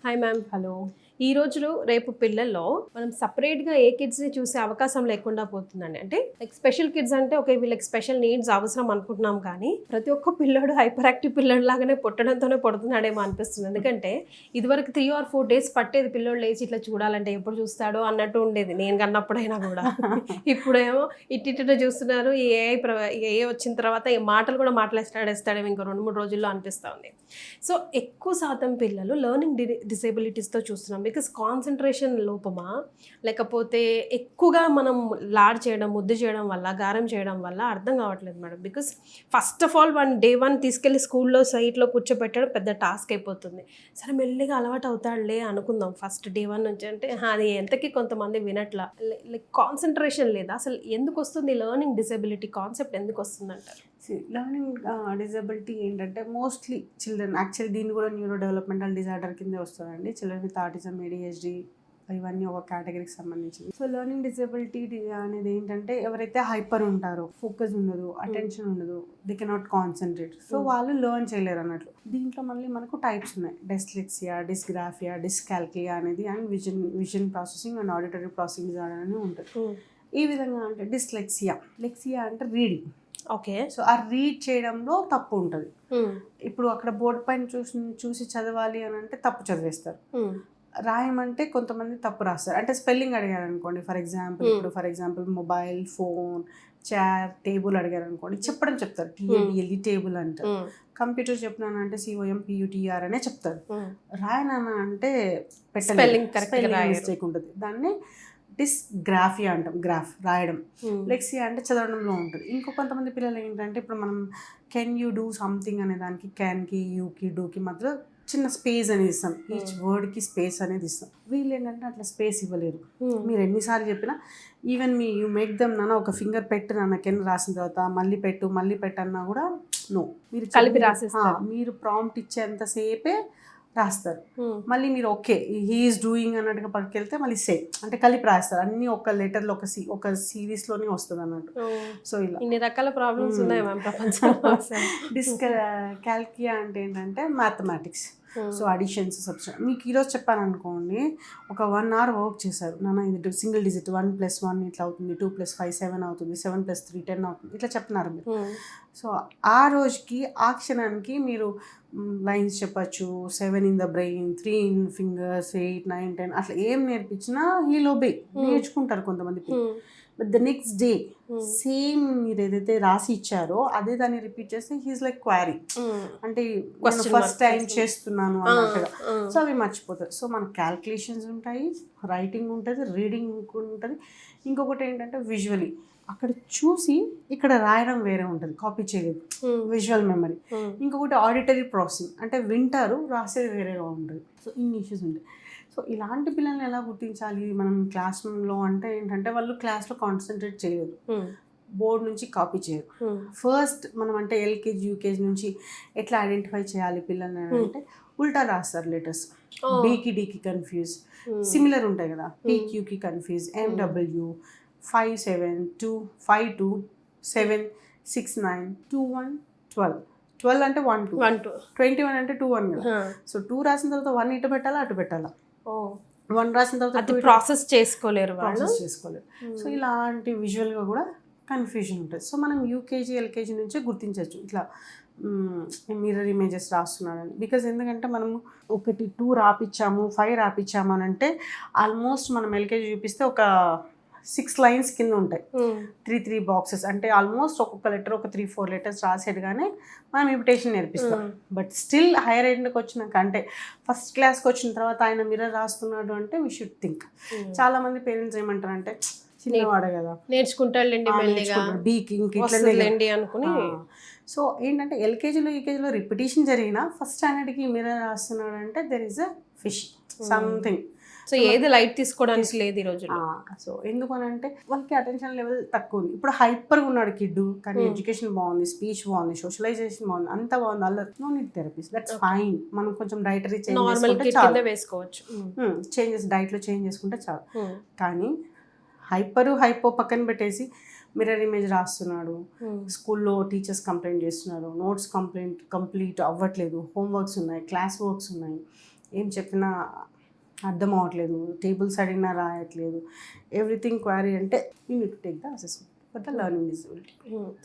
Hi ma'am. Hello. ఈ రోజులు రేపు పిల్లల్లో మనం సపరేట్గా ఏ కిడ్స్ని చూసే అవకాశం లేకుండా పోతుందండి. అంటే లైక్ స్పెషల్ కిడ్స్ అంటే ఓకే వీళ్ళకి స్పెషల్ నీడ్స్ అవసరం అనుకుంటున్నాం, కానీ ప్రతి ఒక్క పిల్లోడు హైపర్ యాక్టివ్ పిల్లడు లాగానే పుట్టడంతోనే పుడుతున్నాడేమో అనిపిస్తుంది. ఎందుకంటే ఇదివరకు 3 or 4 days పట్టేది పిల్లోడు లేచి ఇట్లా చూడాలంటే ఎప్పుడు చూస్తాడో అన్నట్టు ఉండేది నేను కన్నప్పుడైనా కూడా. ఇప్పుడేమో ఇట్టిట్ట చూస్తున్నారు. ఈ ఏఐ వచ్చిన తర్వాత ఈ మాటలు కూడా మాట్లాడేస్తాడేమో ఇంకో 2-3 రోజుల్లో అనిపిస్తూ ఉంది. సో ఎక్కువ శాతం పిల్లలు లెర్నింగ్ డిసేబిలిటీస్తో చూస్తున్నాం. బికాస్ కాన్సన్ట్రేషన్ లోపమా, లేకపోతే ఎక్కువగా మనం లాడ్ చేయడం, ముద్దు చేయడం వల్ల, గారం చేయడం వల్ల అర్థం కావట్లేదు madam. Because first of all day 1 తీసుకెళ్ళి స్కూల్లో సైట్లో కూర్చోబెట్టడం పెద్ద టాస్క్ అయిపోతుంది. సరే మెల్లిగా అలవాటు అవుతాడులే అనుకుందాం ఫస్ట్ day 1 నుంచి. అంటే అది ఎంతకీ కొంతమంది వినట్లా. లైక్ కాన్సన్ట్రేషన్ లేదా, అసలు ఎందుకు వస్తుంది లెర్నింగ్ డిసేబిలిటీ కాన్సెప్ట్, ఎందుకు వస్తుంది అంటారు? లెర్నింగ్ డిజబిలిటీ ఏంటంటే మోస్ట్లీ చిల్డ్రన్, యాక్చువల్లీ దీన్ని కూడా న్యూరో డెవలప్మెంటల్ డిజార్డర్ కిందే వస్తుందండి. చిల్డ్రన్ విత్ ఆటిజం, ADHD ఇవన్నీ ఒక కేటగిరీకి సంబంధించింది. సో లెర్నింగ్ డిజబిలిటీ అనేది ఏంటంటే ఎవరైతే హైపర్ ఉంటారో, ఫోకస్ ఉండదు, అటెన్షన్ ఉండదు, దే కెనాట్ కాన్సన్ట్రేట్, సో వాళ్ళు లెర్న్ చేయలేరు అన్నట్లు. దీంట్లో మళ్ళీ మనకు టైప్స్ ఉన్నాయి: డైస్లెక్సియా, డిస్గ్రాఫియా, డిస్కాల్కియా అనేది, and vision processing and auditory processing disorder అని ఉంటుంది. ఈ విధంగా అంటే లెక్సియా అంటే రీడింగ్. ఓకే. సో ఆ రీడ్ చేయడంలో తప్పు ఉంటుంది. ఇప్పుడు అక్కడ బోర్డు పైన చూసి చదవాలి అని అంటే తప్పు చదివేస్తారు. రాయమంటే కొంతమంది తప్పు రాస్తారు. అంటే స్పెల్లింగ్ అడిగారు అనుకోండి, for example mobile, phone, chair, table అడిగారు అనుకోండి, చెప్తారు TABLE టేబుల్ అంటారు. కంప్యూటర్ చెప్పినానంటే COMPUTER అనే చెప్తారు. రాయనన్నా అంటే స్పెల్లింగ్ మిస్టేక్ ఉంటుంది. దాన్ని డిస్గ్రాఫియా అంటాం, గ్రాఫ్ రాయడం. లెక్సియా అంటే చదవడంలో ఉంటుంది. ఇంకో కొంతమంది పిల్లలు ఏంటంటే, ఇప్పుడు మనం కెన్ యూ డూ సంథింగ్ అనే దానికి క్యాన్కి, యూకి, డూకి మధ్యలో చిన్న స్పేస్ అనేది ఇస్తాం. ఈచ్ వర్డ్కి స్పేస్ అనేది ఇస్తాం. వీళ్ళు ఏంటంటే అట్లా స్పేస్ ఇవ్వలేరు. మీరు ఎన్నిసార్లు చెప్పినా, ఈవెన్ యూ మేక్ దమ్ నాన్న ఒక ఫింగర్ పెట్టు నాన్న కెన్ రాసిన తర్వాత మళ్ళీ పెట్టు అన్నా కూడా నో. మీరు కలిపి రాసేస్తారు. మీరు ప్రాంప్ట్ ఇచ్చేంతసేపే రాస్తారు. మళ్ళీ మీరు ఓకే హీఈస్ డూయింగ్ అన్నట్టుగా పట్టుకెళ్తే మళ్ళీ సేమ్ అంటే కలిపి రాస్తారు. అన్ని ఒక లెటర్లో ఒక సిరీస్లోనే వస్తుంది అన్నట్టు. సో ఇలా ఇన్ని రకాల ప్రాబ్లమ్స్ ఉన్నాయి మ్యామ్ ప్రపంచంలో. క్యాల్కియా అంటే ఏంటంటే మ్యాథమెటిక్స్. So additions, subtraction. మీకు ఈరోజు చెప్పాను అనుకోండి, ఒక 1 hour వర్క్ చేశారు నాన్న, ఇది సింగిల్ డిజిట్ 1 + 1 ఇట్లా అవుతుంది, 2 + 5 7 అవుతుంది, 7 + 3 10 అవుతుంది, ఇట్లా చెప్తున్నారు మీరు. సో ఆ రోజుకి, ఆ క్షణానికి మీరు లైన్స్ చెప్పచ్చు, 7 in the brain, 3 in fingers, 8 9 10 అట్లా ఏం నేర్పించినా హీల్ ఒబే నేర్చుకుంటారు కొంతమంది. But the next day same మీరు ఏదైతే రాసి ఇచ్చారో అదే దాన్ని రిపీట్ చేస్తే హీస్ లైక్ క్వారీ, అంటే నేను ఫస్ట్ టైం చేస్తున్నాను అన్నట్టుగా. సో అవి మర్చిపోతారు. సో మన క్యాల్కులేషన్స్ ఉంటాయి, రైటింగ్ ఉంటుంది, రీడింగ్ ఉంటుంది. ఇంకొకటి ఏంటంటే విజువలీ అక్కడ చూసి ఇక్కడ రాయడం వేరే ఉంటుంది, కాపీ చేయలేదు, విజువల్ మెమరీ. ఇంకొకటి ఆడిటరీ ప్రాసెసింగ్, అంటే వింటారు, రాసేది వేరేగా ఉంటుంది. సో ఇన్ని ఇష్యూస్ ఉంటాయి. సో ఇలాంటి పిల్లల్ని ఎలా గుర్తించాలి మనం క్లాస్ రూమ్లో అంటే ఏంటంటే, వాళ్ళు క్లాస్లో కాన్సన్ట్రేట్ చేయరు, బోర్డు నుంచి కాపీ చేయరు. ఫస్ట్ మనం అంటే LKG UKG నుంచి ఎట్లా ఐడెంటిఫై చేయాలి పిల్లల్ని అంటే, ఉల్టా రాస్తారు లెటర్స్. Bకి Dకి కన్ఫ్యూజ్, సిమిలర్ ఉంటాయి కదా, PQకి కన్ఫ్యూజ్, MW 5 7 2 5 2 7 6 9 2 1 12 అంటే 1 2 21 అంటే 2 1 కదా. సో 2 రాసిన తర్వాత 1 ఇటు పెట్టాలా, అటు పెట్టాలా. 1 రాసిన తర్వాత ప్రాసెస్ చేసుకోలేరు. సో ఇలాంటి విజువల్గా కూడా కన్ఫ్యూజన్ ఉంటుంది. సో మనం UKG LKG నుంచే గుర్తించవచ్చు ఇట్లా మిర్రర్ ఇమేజెస్ రాస్తున్నాడని. బికాజ్ ఎందుకంటే మనము 1 2 రాపిచ్చాము, 5 రాపిచ్చాము అని అంటే ఆల్మోస్ట్ మనం LKG చూపిస్తే ఒక 6 lines కింద ఉంటాయి, 3 బాక్సెస్. అంటే ఆల్మోస్ట్ ఒక్కొక్క లెటర్ ఒక 3-4 letters రాసేట్టుగానే మనం ఇమిటేషన్ నేర్పిస్తాం. బట్ స్టిల్ హైయర్ ఎండ్కి వచ్చినాక, అంటే ఫస్ట్ క్లాస్కి వచ్చిన తర్వాత ఆయన మిర్రర్ రాస్తున్నాడు అంటే వీ షుడ్ థింక్. చాలామంది పేరెంట్స్ ఏమంటారు అంటే, చిన్నవాడే కదా నేర్చుకుంటాడులేండి, బీకి అనుకుని. సో ఏంటంటే LKGలో UKGలో రిపిటేషన్ జరిగినా ఫస్ట్ స్టాండర్డ్కి మిర్రర్ రాస్తున్నాడు అంటే there is a fish something. So ఏది లైట్ తీసుకోవడానికి లేదు ఈ రోజు. సో ఎందుకు అని అంటే వాళ్ళకి అటెన్షన్ లెవెల్ తక్కువ ఉంది. ఇప్పుడు హైపర్గా ఉన్నాడు కిడ్, కానీ ఎడ్యుకేషన్ బాగుంది, స్పీచ్ బాగుంది, సోషలైజేషన్ బాగుంది, అంతా బాగుంది, అల్లరి, no need therapies, that's fine. మనం కొంచెం డైటరీ వేసుకోవచ్చు, చేంజెస్ డైట్లో చేంజ్ చేసుకుంటే చాలు. కానీ హైపో పక్కన పెట్టేసి మిర్రర్ ఇమేజ్ రాస్తున్నాడు, స్కూల్లో టీచర్స్ కంప్లైంట్ చేస్తున్నారు, నోట్స్ కంప్లీట్ అవ్వట్లేదు, హోంవర్క్స్ ఉన్నాయి, క్లాస్ వర్క్స్ ఉన్నాయి, ఏం చెప్పినా అర్థం అవ్వట్లేదు, టేబుల్స్ అడిగినా రాయట్లేదు, ఎవ్రీథింగ్ క్వారీ అంటే you need to take the assessment for the learning disability.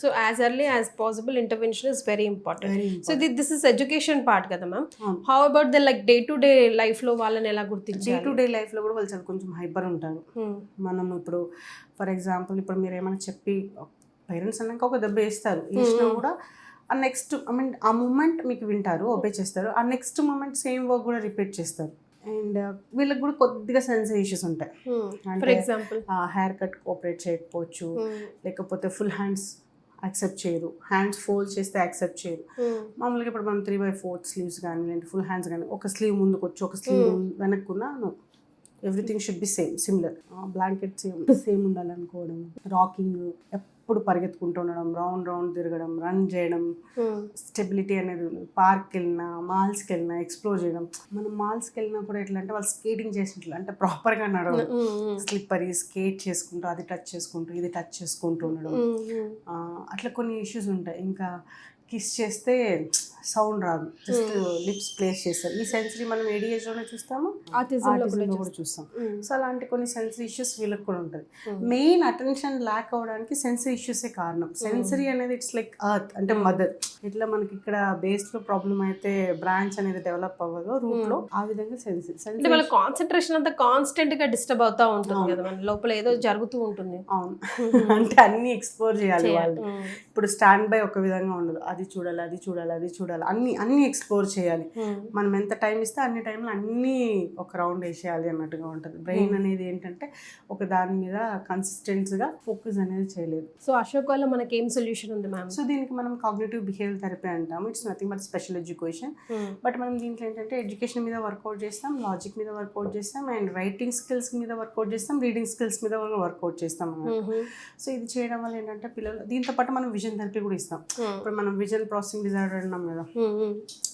So as early as possible intervention is very important. So this is education part కదా ma'am. How about the like day to day లైఫ్లో వాళ్ళని ఎలా గుర్తించాలి? Day to day లైఫ్లో కూడా వాళ్ళు చాలా కొంచెం హైపర్ ఉంటారు. మనం ఇప్పుడు ఫర్ ఎగ్జాంపుల్ ఇప్పుడు మీరు ఏమైనా చెప్పి పేరెంట్స్ అన్నాక ఒక దెబ్బ వేస్తారు, వేసినా కూడా ఆ నెక్స్ట్ ఆ మూమెంట్ మీకు వింటారు, ఒబే చేస్తారు, ఆ నెక్స్ట్ మూమెంట్ సేమ్ వర్క్ కూడా రిపీట్ చేస్తారు. అండ్ వీళ్ళకి కూడా కొద్దిగా సెన్సిటివ్ ఇష్యూస్ ఉంటాయి. For example hair cut cooperate చేయకపోవచ్చు, లేకపోతే ఫుల్ హ్యాండ్స్ యాక్సెప్ట్ చేయరు, హ్యాండ్స్ ఫోల్డ్ చేస్తే యాక్సెప్ట్ చేయరు. మామూలుగా ఇప్పుడు మనం 3/4 స్లీవ్స్ కానీ లేదంటే ఫుల్ హ్యాండ్స్ కానీ ఒక స్లీవ్ ముందుకు వచ్చి ఒక స్లీవ్ వెనక్కున్నా everything should be similar. Blanket same ఉండాలనుకోవడం, రాకింగ్, ఎప్పుడు పరిగెత్తుకుంటూ ఉండడం, రౌండ్ తిరగడం, రన్ చేయడం, స్టెబిలిటీ అనేది. పార్క్కి వెళ్ళినా మాల్స్కి వెళ్ళినా ఎక్స్ప్లోర్ చేయడం. మనం మాల్స్కి వెళ్ళినప్పుడు ఎట్లా అంటే వాళ్ళు స్కేటింగ్ చేసినట్లు అంటే ప్రాపర్గా నడవడం, స్లిప్పరీ స్కేట్ చేసుకుంటూ అది టచ్ చేసుకుంటూ ఇది టచ్ చేసుకుంటూ ఉండడం, అట్లా కొన్ని ఇష్యూస్ ఉంటాయి. ఇంకా కిస్ చేస్తే సౌండ్ రాదు, జస్ట్ లిప్స్ ప్లేస్ చేస్తారు. ఈ సెన్సరీ మనం ఏడియేజ్లోనే చూస్తాము, ఆటిజంలో కూడా చూస్తాం. సో అలాంటి కొన్ని సెన్సరీ ఇష్యూస్ వీళ్ళకి కూడా ఉంటుంది. మెయిన్ అటెన్షన్ ల్యాక్ అవ్వడానికి సెన్సరీ ఇష్యూసే కారణం. సెన్సరీ అనేది ఇట్స్ లైక్ అర్త్ అంటే మదర్. ఇట్లా మనకి ఇక్కడ బేస్లో ప్రాబ్లం అయితే బ్రాంచ్ అనేది డెవలప్ అవ్వదు రూట్లో, ఆ విధంగా సెన్సరీ వాళ్ళ కాన్సన్ట్రేషన్ అంతా కాన్స్టెంట్ గా డిస్టర్బ్ అవుతా ఉంటుంది కదా, మన లోపల ఏదో జరుగుతూ ఉంటుంది. అవును, అంటే అన్ని ఎక్స్ప్లోర్ చేయాలి వాళ్ళు. ఇప్పుడు స్టాండ్ బై ఒక విధంగా ఉండదు, అది చూడాలి అది చూడాలి అది చూడాలి, అన్ని ఎక్స్ప్లోర్ చేయాలి. మనం ఎంత టైం ఇస్తే అన్ని టైంలో అన్నీ ఒక రౌండ్ వేసేయాలి అన్నట్టుగా ఉంటుంది. బ్రెయిన్ అనేది ఏంటంటే ఒక దాని మీద కన్సిస్టెన్సీగా ఫోకస్ అనేది చేయలేదు. సో అశోక్ వల్ల మనకి ఏం సొల్యూషన్ ఉంది మ్యామ్? సో దీనికి మనం కాగ్నిటివ్ బిహేవియర్ థెరపీ అంటాము. It's nothing but special education. But మనం దీంట్లో ఏంటంటే ఎడ్యుకేషన్ మీద వర్కౌట్ చేస్తాం, లాజిక్ మీద వర్కౌట్ చేస్తాం, అండ్ రైటింగ్ స్కిల్స్ మీద వర్కౌట్ చేస్తాం, రీడింగ్ స్కిల్స్ మీద వర్కౌట్ చేస్తాం అన్నమాట. సో ఇది చేయడం వల్ల ఏంటంటే పిల్లలు, దీంతో పాటు మనం విజన్ థెరపీ కూడా ఇస్తాం. ఇప్పుడు మనం విజన్ ప్రాసెసింగ్ డిజార్డర్ అన్నాం కదా,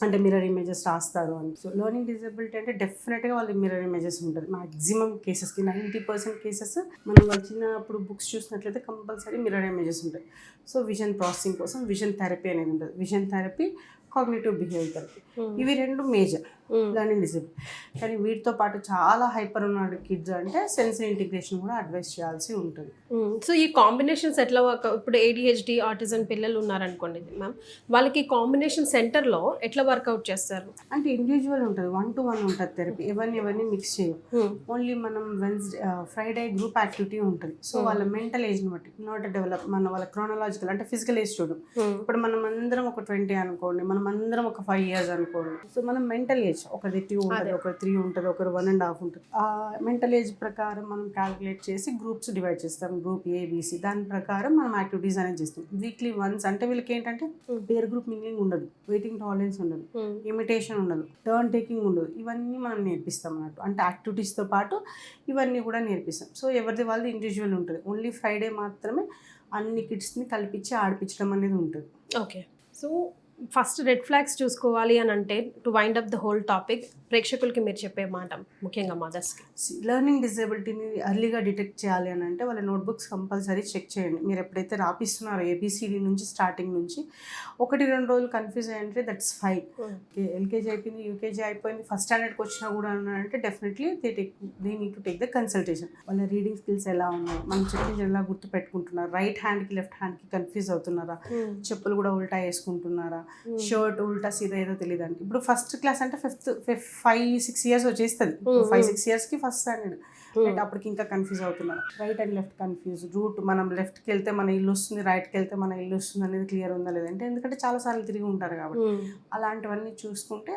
అంటే మిర్రర్ ఇమేజెస్ రాస్తారు అని. సో లెర్నింగ్ డిజబిలిటీ అంటే డెఫినెట్గా వాళ్ళు మిర్రర్ ఇమేజెస్ ఉంటుంది. మాక్సిమం కేసెస్కి 90% కేసెస్ మనం వచ్చినప్పుడు బుక్స్ చూసినట్లయితే కంపల్సరీ మిర్రర్ ఇమేజెస్ ఉంటాయి. సో విజన్ ప్రాసెసింగ్ కోసం విజన్ థెరపీ అనేది ఉంటుంది. Vision therapy, cognitive behaviour therapy, ఇవి రెండు మేజర్ లెర్నింగ్ డిజబిలిటీ. కానీ వీటితో పాటు చాలా హైపర్ ఉన్న కిడ్స్ అంటే సెన్సరీ ఇంటిగ్రేషన్ కూడా అడ్వైస్ చేయాల్సి ఉంటుంది. సో ఈ కాంబినేషన్స్ ఎట్లా ఇప్పుడు ADHD ఆటిజం పిల్లలు ఉన్నారనుకోండి మ్యామ్, వాళ్ళకి కాంబినేషన్ సెంటర్లో ఎట్లా వర్కౌట్ చేస్తారు? అంటే ఇండివిజువల్ ఉంటుంది, 1-to-1 ఉంటుంది థెరపీ. ఎవరిని మిక్స్ చేయం. ఓన్లీ మనం ఫ్రైడే గ్రూప్ యాక్టివిటీ ఉంటుంది. సో వాళ్ళ మెంటల్ ఏజ్ని బట్టి నాట్ డెవలప్, వాళ్ళ క్రోనలాజికల్ అంటే ఫిజికల్ ఏజ్ చూడం. ఇప్పుడు మనం అందరం ఒక 20 అనుకోండి, మనం అందరం ఒక 5 years అనుకోండి. సో మనం మెంటల్ ఏజ్ ఒకరి 2 ఉంటుంది, ఒకరి 3 ఉంటుంది, ఒకరు 1.5 ఉంటుంది. ఆ మెంటల్ ఏజ్ ప్రకారం మనం క్యాలిక్యులేట్ చేసి గ్రూప్స్ డివైడ్ చేస్తాం, గ్రూప్ ABC. దాని ప్రకారం మనం యాక్టివిటీస్ అనేది చేస్తాం వీక్లీ వన్స్. అంటే వీళ్ళకి ఏంటంటే పేర్ గ్రూప్ మింగ్లింగ్ ఉండదు, వెయిటింగ్ టాలరెన్స్ ఉండదు, ఇమిటేషన్ ఉండదు, టర్న్ టేకింగ్ ఉండదు. ఇవన్నీ మనం నేర్పిస్తాం అన్నట్టు. అంటే యాక్టివిటీస్తో పాటు ఇవన్నీ కూడా నేర్పిస్తాం. సో ఎవరిది వాళ్ళు ఇండివిజువల్ ఉంటుంది. ఓన్లీ ఫ్రైడే మాత్రమే అన్ని కిడ్స్ని కల్పించి ఆడిపించడం అనేది ఉంటుంది. Okay. So first red flags చూసుకోవాలి అని అంటే, to wind up the whole topic, ప్రేక్షకులకి మీరు చెప్పే మాట ముఖ్యంగా మదర్స్కి? లెర్నింగ్ డిజబిలిటీని ఎర్లీగా డిటెక్ట్ చేయాలి అని అంటే వాళ్ళ నోట్బుక్స్ కంపల్సరీ చెక్ చేయండి. మీరు ఎప్పుడైతే రాపిస్తున్నారో ABCD నుంచి స్టార్టింగ్ నుంచి 1-2 రోజులు కన్ఫ్యూజ్ అయ్యంటే దట్స్ ఫైన్. LKG అయిపోయింది, UKG అయిపోయింది, ఫస్ట్ స్టాండర్డ్కి వచ్చినా కూడా అంటే definitely they need to take the consultation. వాళ్ళ రీడింగ్ స్కిల్స్ ఎలా ఉన్నాయి, మనం చెప్పింది ఎలా గుర్తు పెట్టుకుంటున్నారు, రైట్ హ్యాండ్కి లెఫ్ట్ హ్యాండ్కి కన్ఫ్యూజ్ అవుతున్నారా, చెప్పులు కూడా ఉల్టా వేసుకుంటున్నారా, షర్ట్ ఉల్టా సీదా ఏదో తెలియదు అంటే. ఇప్పుడు ఫస్ట్ క్లాస్ అంటే 5-6 years వచ్చేస్తుంది. 5-6 yearsకి ఫస్ట్ స్టాండర్డ్ అంటే అప్పటికి ఇంకా కన్ఫ్యూజ్ అవుతున్నారు. Right and left confuse, route మనం లెఫ్ట్కి వెళ్తే మన ఇల్లు వస్తుంది, రైట్కి వెళ్తే మన ఇల్లు వస్తుంది అనేది క్లియర్ ఉందా లేదంటే, ఎందుకంటే చాలాసార్లు తిరిగి ఉంటారు కాబట్టి. అలాంటివన్నీ చూసుకుంటే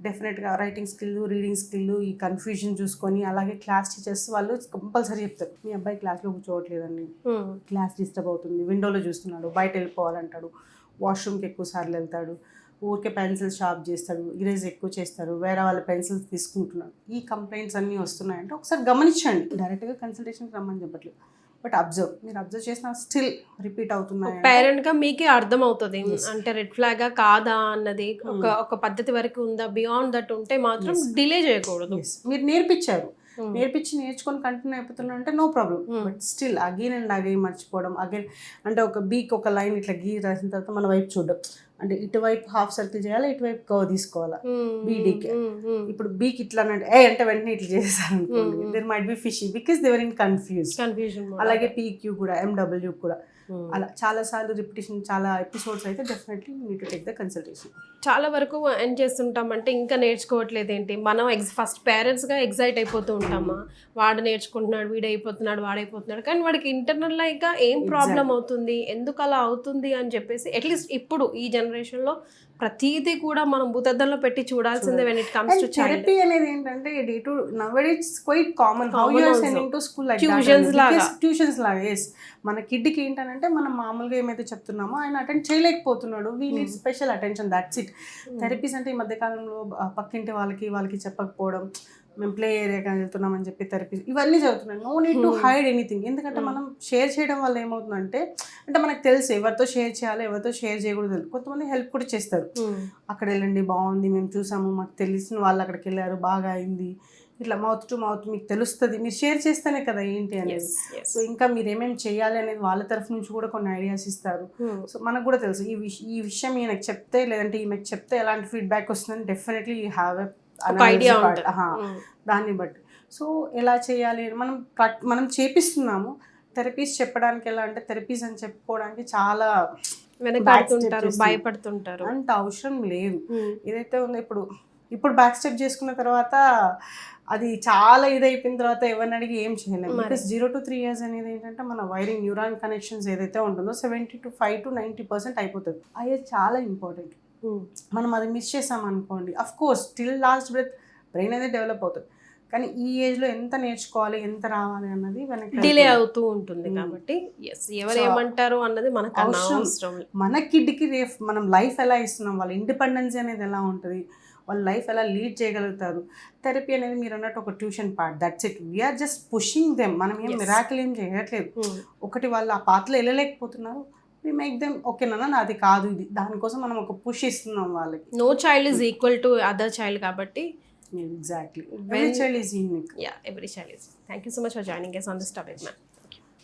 డెఫినెట్గా రైటింగ్ స్కిల్, రీడింగ్ స్కిల్, ఈ కన్ఫ్యూజన్ చూసుకొని, అలాగే క్లాస్ టీచర్స్ వాళ్ళు కంపల్సరీ చెప్తారు, మీ అబ్బాయి క్లాస్లో కూర్చోవట్లేదండి, క్లాస్ డిస్టర్బ్ అవుతుంది, విండోలో చూస్తున్నాడు, బయట వెళ్ళిపోవాలంటాడు, వాష్రూమ్కి ఎక్కువ సార్లు వెళ్తాడు, ఊరికే పెన్సిల్స్ షార్ప్ చేస్తాడు, ఇరేజ్ ఎక్కువ చేస్తారు, వేరే వాళ్ళ పెన్సిల్స్ తీసుకుంటున్నాడు, ఈ కంప్లైంట్స్ అన్నీ వస్తున్నాయంటే ఒకసారి గమనించండి. డైరెక్ట్గా కన్సల్టేషన్కి రమ్మని చెప్పట్లేదు, బట్ మీరు అబ్జర్వ్ చేసిన స్టిల్ రిపీట్ అవుతున్నాయి. పేరెంట్గా మీకే అర్థం అవుతుంది అంటే రెడ్ ఫ్లాగా కాదా అన్నది. ఒక పద్ధతి వరకు ఉందా, బియాండ్ దట్ ఉంటే మాత్రం డిలే చేయకూడదు. మీరు నేర్చుకొని కంటిన్యూ అయిపోతున్నా అంటే no problem. But still again and again మర్చిపోవడం, అగైన్ అంటే ఒక బీక్ ఒక లైన్ ఇట్లా గీ రాసిన తర్వాత మన వైపు చూడడం, అంటే ఇటువైపు హాఫ్ సర్కిల్ చేయాలి, ఇటువైపు కర్వ్ తీసుకోవాలా బీడీకి. ఇప్పుడు బీకి ఇట్లా అంటే వెంటనే ఇట్లా చేసేసారు అనుకోండి, there might be fishy because they're in confusion. అలాగే పీక్యూ కూడా, ఎండబ్ల్యూ కూడా అలా చాలా సార్లు రిపిటేషన్, చాలా ఎపిసోడ్స్ అయితే definitely you need to take the consultation. చాలా వరకు ఏం చేస్తుంటాం అంటే ఇంకా నేర్చుకోవట్లేదు ఏంటి, మనం ఫస్ట్ పేరెంట్స్గా ఎగ్జైట్ అయిపోతూ ఉంటామా, వాడు నేర్చుకుంటున్నాడు, వీడైపోతున్నాడు, వాడైపోతున్నాడు, కానీ వాడికి ఇంటర్నల్ ఇంకా ఏం ప్రాబ్లం అవుతుంది, ఎందుకు అలా అవుతుంది అని చెప్పేసి అట్లీస్ట్ ఇప్పుడు ఈ జనరేషన్లో ప్రతిదీ కూడా మనం భూతద్దంలో పెట్టి చూడాల్సిందే when it comes to therapy అనేది ఏంటంటే day to nowadays quite common. How you are sending to school like tuitions లాగా. ఎస్, మన కిడ్కి ఏంటంటే మనం మామూలుగా ఏమైతే చెప్తున్నామో ఆయన అటెండ్ చేయలేకపోతున్నాడు, we need special attention, that's it. Therapies అంటే ఈ మధ్యకాలంలో పక్కింటి వాళ్ళకి చెప్పకపోవడం, మేము ప్లే ఏరియాకి వెళ్తున్నామని చెప్పి థెరపీ, ఇవన్నీ చదువుతున్నాయి. No need to hide anything. ఎందుకంటే మనం షేర్ చేయడం వల్ల ఏమవుతుందంటే, అంటే మనకు తెలుసు ఎవరితో షేర్ చేయాలి, ఎవరితో షేర్ చేయకూడదు. కొంతమంది హెల్ప్ కూడా చేస్తారు, అక్కడ వెళ్ళండి బాగుంది, మేము చూసాము, మాకు తెలిసిన వాళ్ళు అక్కడికి వెళ్ళారు, బాగా అయింది, ఇట్లా మౌత్ టు మౌత్ మీకు తెలుస్తుంది, మీరు షేర్ చేస్తేనే కదా ఏంటి అనేది. సో ఇంకా మీరు ఏమేమి చేయాలి అనేది వాళ్ళ తరఫు నుంచి కూడా కొన్ని ఐడియాస్ ఇస్తారు. సో మనకు కూడా తెలుసు ఈ విషయం ఈయనకు చెప్తే, లేదంటే ఈమెకు చెప్తే ఎలాంటి ఫీడ్బ్యాక్ వస్తుందని డెఫినెట్లీ యూ హ్యావ్ ఐడియా దాన్ని బట్టి. సో ఎలా చేయాలి మనం చేపిస్తున్నాము. థెరపీస్ చెప్పడానికి ఎలా అంటే, థెరపీస్ అని చెప్పుకోవడానికి చాలా వెనకాడుతుంటారు, భయపడుతుంటారు, అంత అవసరం లేదు. ఏదైతే ఉందో ఇప్పుడు బ్యాక్ స్టెప్ చేసుకున్న తర్వాత అది చాలా ఇదైపోయిన తర్వాత ఎవరిని అడిగి ఏం చేయలేము. బికాస్ 0 to 3 years అనేది ఏంటంటే మన వైరింగ్, న్యూరాన్ కనెక్షన్స్ ఏదైతే ఉంటుందో 75 to 90% అయిపోతుంది. అది చాలా ఇంపార్టెంట్. మనం అది మిస్ చేసాం అనుకోండి, of course till last breath brain అనేది డెవలప్ అవుతుంది, కానీ ఈ ఏజ్లో ఎంత నేర్చుకోవాలి, ఎంత రావాలి అన్నది వెనక్కి డిలే అవుతూ ఉంటుంది. కాబట్టి ఎవరు ఏమంటారు అన్నది మనకు అవసరం. మన కిడ్కి రేపు మనం లైఫ్ ఎలా ఇస్తున్నాం, వాళ్ళ ఇండిపెండెన్స్ అనేది ఎలా ఉంటుంది, వాళ్ళ లైఫ్ ఎలా లీడ్ చేయగలుగుతారు. థెరపీ అనేది మీరు అన్నట్టు ఒక tuition part, that's it. We're just pushing them. మనం ఏం మిరాకిల్ ఏం చేయట్లేదు. ఒకటి వాళ్ళు ఆ పాత్రలో వెళ్ళలేకపోతున్నారు, we make them okay నాది కాదు ఇది, దానికోసం మనం ఒక పుష్ ఇస్తున్నాం వాళ్ళకి. No child is equal to other child కాబట్టి exactly every child is unique. Every child is. Thank you so much for joining us on this topic, ma'am.